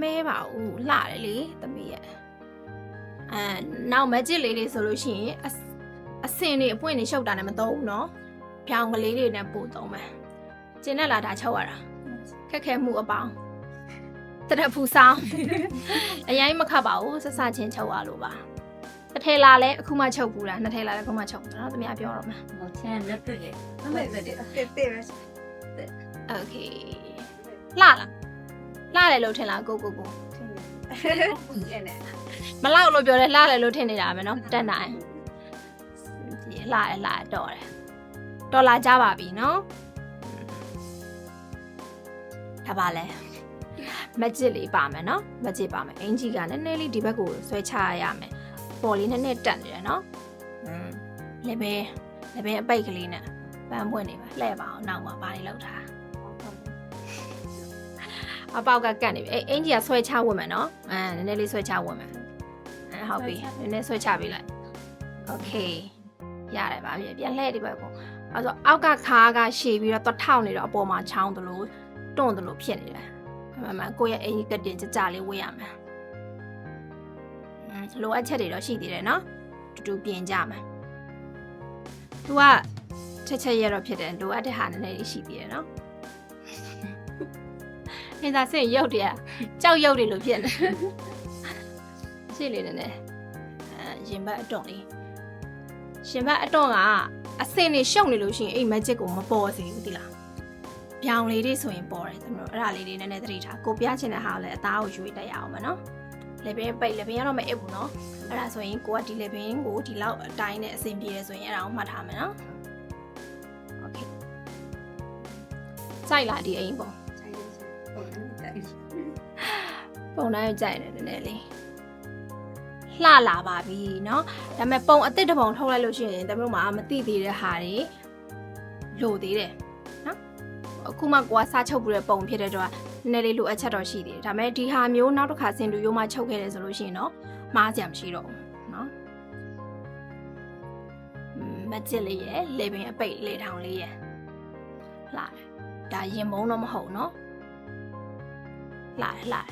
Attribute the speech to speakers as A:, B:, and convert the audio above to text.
A: မဲပါဘူးလှတယ်လေသမီးရဲ့နောက်မကြစ်လေးတွေဆိုလို့ရှိရင်အစင်တွေအပွင့်တွေရှုပ်တာနဲ့မသုံးဘူးနော်ဖြောင်းကလေးတွေနဲ့ပို့သုံးမယ်ကျင်းနဲ့လာတာချုပ်ရတာခက်ခဲမှုအပေါင်းတရဖူဆောင်အရင်မခတ်ပါဘူးဆဆချင်းချုပ်ရလို့ပါတစ်ထဲလာလဲအခုမှချုပ်ဘူးလားနှစ်ထဲလာလဲအခုမှချုပ်နော်သမီးပြောတော့မှာ
B: ဟိုချမ်းလက်တွေ့လေမမေပဲတဲ့
C: တဲ့ပဲ
A: โอเคလှတယ်လို့ထင်လားကို
C: ရဲ့နဲ့
A: မလောက်လို့ပြောတယ်လှတယ်လို့ထင်နေတာပဲเนาะတက်နိုင်ဒီလှတော့တယ်ဒေါ်လာကြပါပြီเนาะဒါပါလဲမကြစ်လေးပါမယ်เนาะမကြစ်ပါမယ်အင်ကြီးကနည်းနည်းလေးဒီဘက်ကိုဆွဲချရမယ်ပေါ်လေးနည်းနည်းတက်နေတယ်เนาะလေပဲအပိတ်ကလေးနဲ့ပန်းပွင့်နေပါလှဲ့ပါအောင်နောက်မှာဘာတွေလောက်ထားအပေါက်ကကတ်နေပြီအင်ကြီးကဆွဲချဝင်မယ်เนาะနည်းနည်းလေးဆွဲချဝင်မယ်ဟုတ်ပြီနည်းနည်းဆွဲချပေးလိုက်โอเคရတယ်ပါပြန်လှည့်ဒီဘက်ကိုအဲဆိုအောက်ကခါးကရှည်ပြီးတော့ထောက်နေတော့အပေါ်မှာချောင်းသလိုတွန့်သလိုဖြစ်နေတယ်မှန်ကိုယ့်ရဲ့အင်ကြီးကတင်ကြလေးဝေးရမယ်လိုအပ်ချက်တွေတော့ရှိသေးတယ်เนาะတူပြင်ကြမယ်သူကချက်ရတော့ဖြစ်တယ်လိုအပ်တဲ့ဟာနည်းနည်းလေးရှိသေးတယ်เนาะဟင်သာစင်ရုပ်တည်းကြောက်ရုပ်တွေလို့ဖြစ်နေရှေ့လေးနည်းနည်းရင်ဘတ်အတွန့်လေးရှင်ဘတ်အတွန့်ကအစင်နေရှုံနေလို့ရှိရင်အိမ်မက်ဂျစ်ကိုမပေါ်စေဘူးတိလားပြောင်လေးတွေဆိုရင်ပေါ်တယ်သမီးတို့အဲ့ဒါလေးတွေနည်းနည်းသတိထားကိုပြချင်တဲ့ဟာလည်းအသားကိုယူတက်ရအောင်မနော်လေဘင်းပိတ်လေဘင်းကတော့မအစ်ဘူးနော်အဲ့ဒါဆိုရင်ကိုကဒီလေဘင်းကိုဒီလောက်အတိုင်းနဲ့အစင်ပြေတယ်ဆိုရင်အဲ့ဒါကိုမှတ်ထားမယ်နော်โอเคစိုက်လာဒီအိမ်ပေါ့ပုံတိုင်းကြိုက်တယ်နည်းနည်းလေးလှလာပါပြီเนาะဒါပေမဲ့ပုံအစ်စ်တစ်ပုံထုတ်လိုက်လို့ရှိရင်တမတို့မှမသိသေးတဲ့ဟာတွေလိုသေးတယ်เนาะအခုမှကိုကစားချုပ်ပြီးတဲ့ပုံဖြစ်တဲ့တော့နည်းနည်းလေးလိုအပ်ချက်တော့ရှိသေးတယ်ဒါပေမဲ့ဒီဟာမျိုးနောက်တစ်ခါစင်တူရိုးမှချုပ်ခဲ့တယ်ဆိုလို့ရှိရင်တော့မှားစရာမရှိတော့ဘူးเนาะမကြစ်လေးရယ်လေပင်အပိတ်လေထောင်လေးရယ်လှတယ်ဒါရင်မုံတော့မဟုတ်เนาะလှတယ်